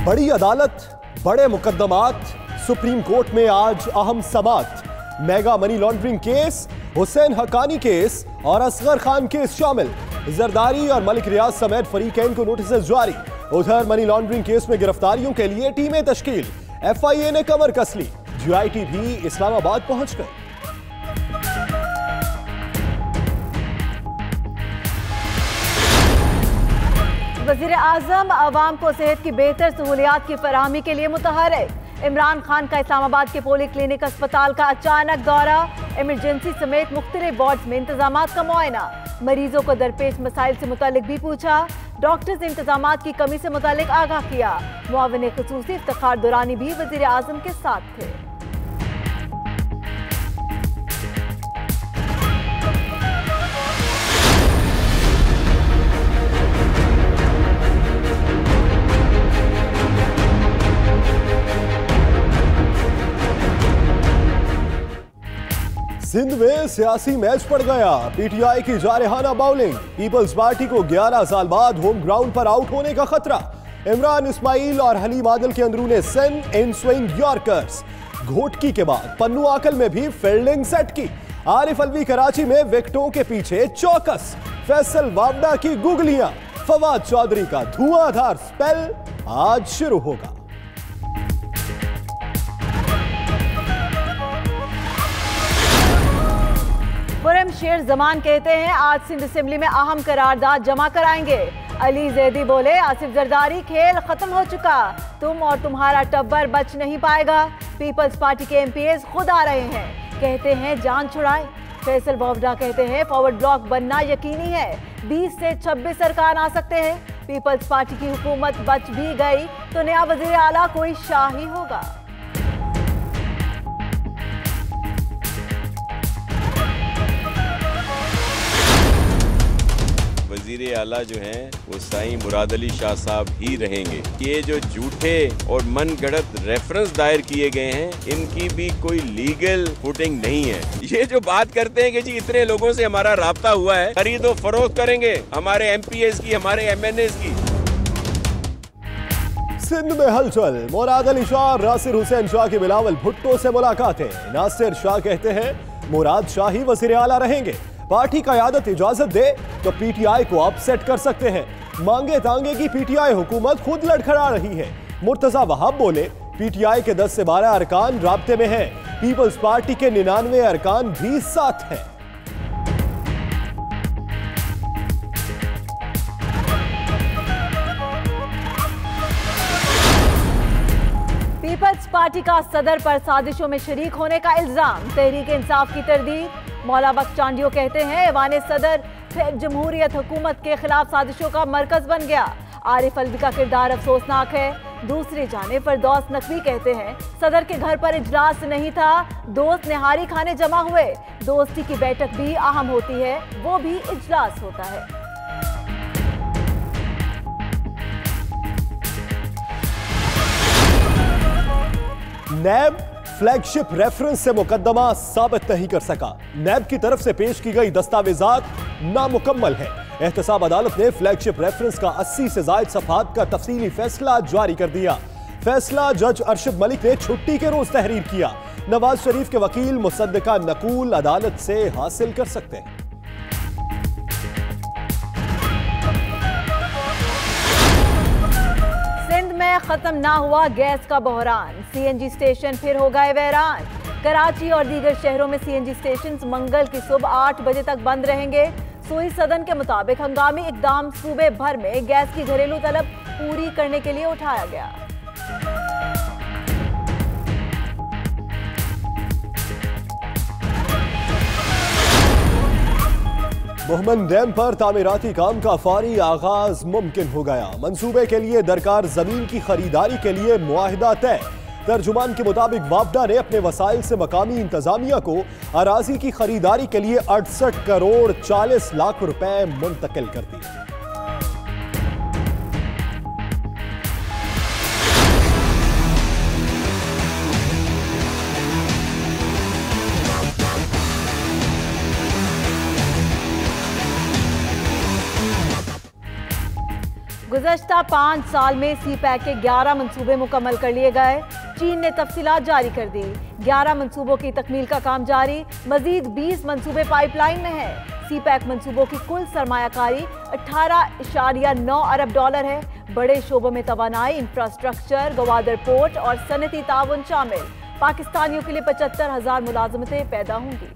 बड़ी अदालत, बड़े मुकद्दमात, सुप्रीम कोर्ट में आज अहम समाअत। Mega money laundering case, Hussain Haqqani case और असगर खान केस शामिल। जरदारी और मलिक रियाज समेत फरीकैन को नोटिस जारी। उधर मनी लॉन्ड्रिंग केस में गिरफ्तारियों के लिए टीमें तश्कील। FIA ने कमर कस ली। GIT भी इस्लामाबाद पहुंच गए। वज़ीर आज़म अवाम को सेहत की बेहतर सहूलियात की फराहमी के लिए मुतहर्रिक। इमरान खान का इस्लामाबाद के पोली क्लिनिक अस्पताल का अचानक दौरा। इमरजेंसी समेत मुख्तलिफ वार्ड्स में इंतजामात का मुआयना। मरीजों को दरपेश मसाइल से मुतालिक भी पूछा। डॉक्टर्स इंतजामात की कमी से मुतालिक आगाह किया। मुआविन खुसूसी इफ्तिखार दुरानी भी वज़ीर आज़म के साथ थे। सिंध में सियासी मैच पड़ गया। PTI की जारहाना बाउलिंग। पीपल्स पार्टी को 11 साल बाद होम ग्राउंड पर आउट होने का खतरा। इमरान इस्माइल और हलीम आदिल के अंदरूने Sindh in swing yorkers. Ghotki के बाद पन्नू आकल में भी फील्डिंग सेट की। आरिफ अलवी कराची में विकेटों के पीछे चौकस। फैसल वावडा की गुगलियां। फवाद चौधरी का धुआंधार स्पेल आज शुरू होगा। खुर्रम शेर जमान कहते हैं आज सिंध असेंबली में अहम करारदाद जमा कराएंगे। अली जैदी बोले आसिफ जरदारी खेल खत्म हो चुका, तुम और तुम्हारा टब्बर बच नहीं पाएगा। पीपल्स पार्टी के MPs खुद आ रहे हैं, कहते हैं जान छुड़ाए। फैसल वावडा कहते हैं फॉरवर्ड ब्लॉक बनना यकीनी है, 20 से 26 अरकान आ सकते हैं। पीपल्स पार्टी की हुकूमत बच भी गई तो नया वजीर आला कोई शाह ही होगा। वजीर आला जो हैं वो साईं मुराद अली शाह साहब ही रहेंगे। ये जो झूठे और मन गढ़ंत रेफरेंस दायर किए गए हैं, इनकी भी कोई लीगल फुटिंग नहीं है। ये जो बात करते हैं कि जी इतने लोगों से हमारा राब्ता हुआ है, खरीदो फरोख्त करेंगे हमारे MPs की, हमारे MNAs की। सिंध में हलचल। मुराद अली शाह, नासिर हुसैन शाह की बिलावल भुट्टो से मुलाकातें। नासिर शाह कहते हैं मुराद शाह ही वजीर आला रहेंगे। पार्टी का क़यादत इजाजत दे तो PTI को अपसेट कर सकते हैं। मांगे तांगे की PTI हुकूमत खुद लड़खड़ा रही है। मुर्तजा वहाब बोले PTI के 10 से 12 अरकान राब्ते में हैं। पीपल्स पार्टी के 99 अरकान भी साथ हैं। पीपल्स पार्टी का सदर पर साजिशों में शरीक होने का इल्जाम। तहरीक इंसाफ की तरदीद। मौला बख्श चांडियो कहते हैं ऐवान सदर फिर जमहूरियत हुकूमत के खिलाफ साजिशों का मरकज बन गया। आरिफ अलवी का किरदार अफसोसनाक है। दूसरी जानिब फरदौस नकवी कहते हैं सदर के घर पर इजलास नहीं था, दोस्त निहारी खाने जमा हुए। दोस्ती की बैठक भी अहम होती है, वो भी इजलास होता है। नैब फ्लैगशिप रेफरेंस से मुकदमा साबित नहीं कर सका। नैब की तरफ से पेश की गई दस्तावेजात नामुकम्मल है। एहतसाब अदालत ने फ्लैगशिप रेफरेंस का 80 से जायद सफहात का तफसीली फैसला जारी कर दिया। फैसला जज अरशद मलिक ने छुट्टी के रोज तहरीर किया। नवाज शरीफ के वकील मुसद्दका नकूल अदालत से हासिल कर सकते हैं। खत्म ना हुआ गैस का बहरान। CNG स्टेशन फिर हो गए वैरान। कराची और दीगर शहरों में CNG स्टेशन मंगल की सुबह 8 बजे तक बंद रहेंगे। सोई सदन के मुताबिक हंगामी इकदाम सूबे भर में गैस की घरेलू तलब पूरी करने के लिए उठाया गया। मोहम्मद डैम पर तामीराती काम का फौरी आगाज मुमकिन हो गया। मंसूबे के लिए दरकार जमीन की खरीदारी के लिए मुआहिदा तय। तर्जुमान के मुताबिक वापडा ने अपने वसाइल से मकामी इंतजामिया को अराजी की खरीदारी के लिए 68 करोड़ 40 लाख रुपए मुंतकिल कर दिए। गुज़श्ता 5 साल में सी पैक के 11 मंसूबे मुकम्मल कर लिए गए। चीन ने तफसीलात जारी कर दी। 11 मंसूबों की तकमील का काम जारी, मजीद 20 मंसूबे पाइपलाइन में है। सी पैक मंसूबों की कुल सरमायाकारी 18.9 अरब डॉलर है। बड़े शोबों में तवानाई, इंफ्रास्ट्रक्चर, गवादर पोर्ट और सनती ताउन शामिल। पाकिस्तानियों के लिए 75,000 मुलाजमतें पैदा होंगी।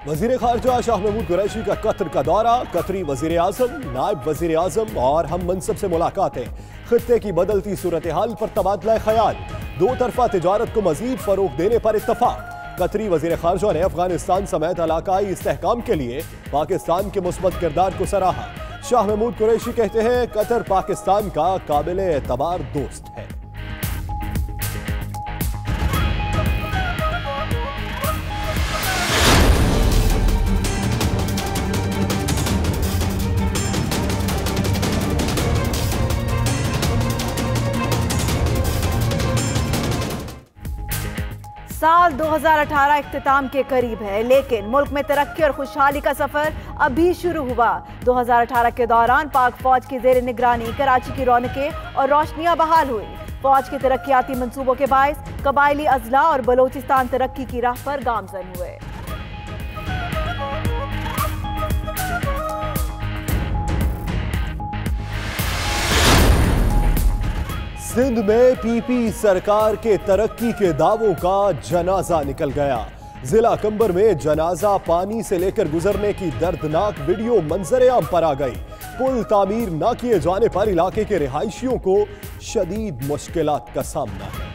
वजीर खारजा शाह महमूद कुरैशी का कतर का दौरा, कतरी वजीर आजम, नायब वजीर आजम और हम मनसब से मुलाकातें। खित्ते की बदलती सूरत हाल पर तबादला ख्याल, दो तरफा तिजारत को मजीद फरोग देने पर इत्तफाक। कतरी वजीर खारजा ने अफगानिस्तान समेत इलाकाई इस्तेहकाम के लिए पाकिस्तान के मुस्बत किरदार को सराहा। शाह महमूद कुरैशी कहते हैं कतर पाकिस्तान का काबिल एतबार दोस्त है। साल 2018 इख्तिताम के करीब है, लेकिन मुल्क में तरक्की और खुशहाली का सफर अभी शुरू हुआ। 2018 के दौरान पाक फौज की जेर निगरानी कराची की रौनकें और रोशनियां बहाल हुई। फौज के तरक्याती मंसूबों के बायस कबायली अजला और बलोचिस्तान तरक्की की राह पर गामजन हुए। सिंध में पीपी सरकार के तरक्की के दावों का जनाजा निकल गया। जिला कंबर में जनाजा पानी से लेकर गुजरने की दर्दनाक वीडियो मंजरे आम पर आ गई। पुल तामीर न किए जाने पर इलाके के रिहायशियों को शदीद मुश्किलात का सामना है।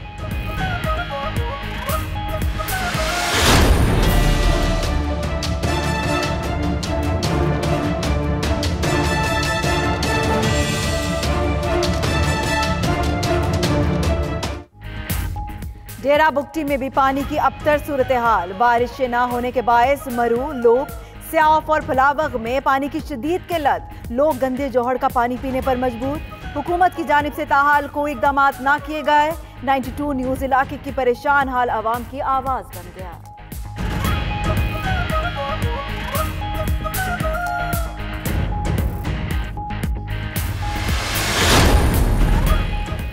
डेरा बुगटी में भी पानी की अबतर सूरत हाल। बारिश न होने के बायस मरू, लोग, स्याफ और फलावग में पानी की शदीद किल्लत। लोग गंदे जोहड़ का पानी पीने पर मजबूर। हुकूमत की जानिब से ताहाल कोई इकदाम ना किए गए। 92 न्यूज इलाके की परेशान हाल आवाम की आवाज बन गया।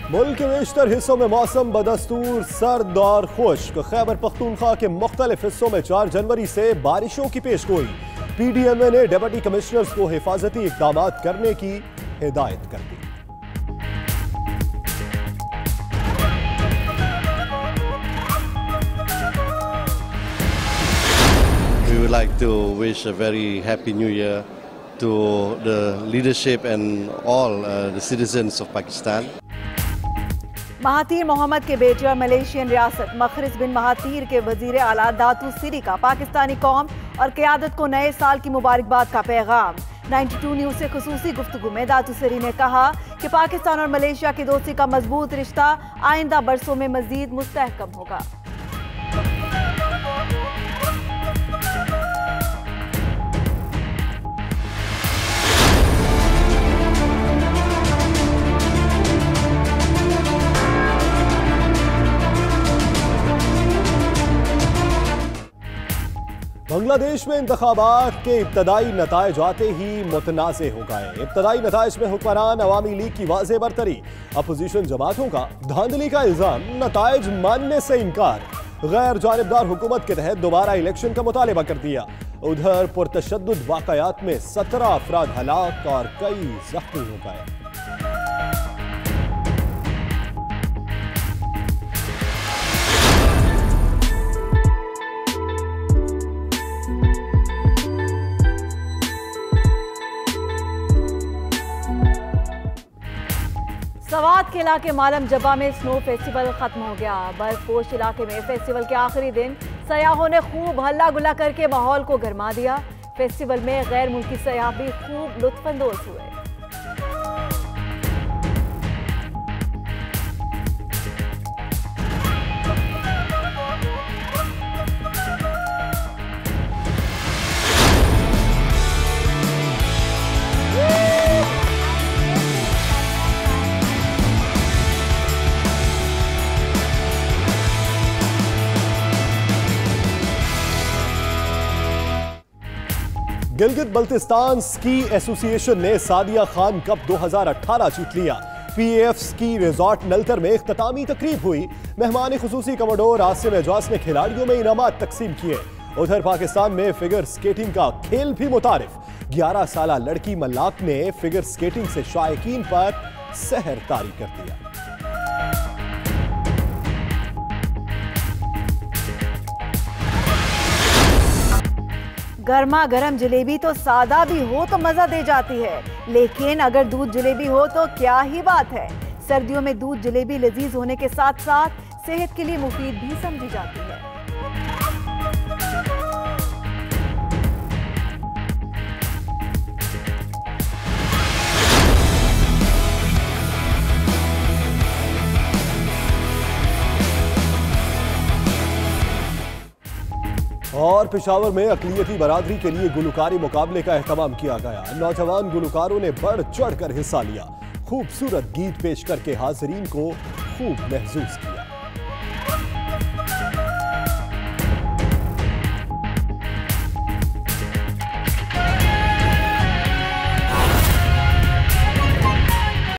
मुल्क के बेशतर हिस्सों में मौसम बदस्तूर सर्द और खुश्क। खैबर पख्तूनख्वा के मुख्तलिफ हिस्सों में 4 जनवरी से बारिशों की पेशगोई। PDMA ने डिप्टी कमिश्नर्स को हिफाजती इकदाम करने की हिदायत कर दी। We would like to wish a very happy new year to the leadership and all the citizens of Pakistan. Mahathir Mohammad के बेटे और मलेशियन रियासत मखरिस बिन महातीर के वजीर आला दातू सिरी का पाकिस्तानी कौम और क़यादत को नए साल की मुबारकबाद का पैगाम। 92 न्यूज से खुसूसी गुफ्तगू में दातू सिरी ने कहा कि पाकिस्तान और मलेशिया की दोस्ती का मजबूत रिश्ता आइंदा बरसों में मजीद मुस्तहकम होगा। बांग्लादेश में इंतखाबात के इब्तदाई नताइज आते ही मुतनाज़े हो गए। इब्तदाई नताइज में हुक्मरान अवामी लीग की वाज़ेह बरतरी, अपोजिशन जमातों का धांधली का इल्जाम, नताइज मानने से इनकार। गैर जानिबदार हुकूमत के तहत दोबारा इलेक्शन का मुतालबा कर दिया। उधर पुरतशद्दुद वाक़यात में 17 अफराद हलाक और कई जख्मी हो गए। सवात के इलाके मालम जबा में स्नो फेस्टिवल खत्म हो गया। बर्फपोश इलाके में फेस्टिवल के आखिरी दिन सयाहों ने खूब हल्ला गुल्ला करके माहौल को गरमा दिया। फेस्टिवल में गैर मुल्की सयाह भी खूब लुत्फानंदोज हुए। गिलगित बल्तिस्तान स्की एसोसिएशन ने सादिया खान कप 2018 जीत लिया। पीएएफ स्की रिजॉर्ट नलतर में इख्तितामी तकरीब हुई। मेहमान खुसूसी कमोडोर आसिम एजाज ने खिलाड़ियों में इनामात तकसीम किए। उधर पाकिस्तान में फिगर स्केटिंग का खेल भी मुतारिफ। 11 साला लड़की मल्लाक ने फिगर स्केटिंग से शायकीन पर सहर तारी कर दिया। गर्मा गर्म जलेबी तो सादा भी हो तो मजा दे जाती है, लेकिन अगर दूध जलेबी हो तो क्या ही बात है। सर्दियों में दूध जलेबी लजीज होने के साथ साथ सेहत के लिए मुफीद भी समझी जाती है। और पेशावर में अक़लियती बरादरी के लिए गुलकारी मुकाबले का एहतमाम किया गया। नौजवान गुलकारों ने बढ़ चढ़कर हिस्सा लिया। खूबसूरत गीत पेश करके हाज़रीन को खूब महसूस किया।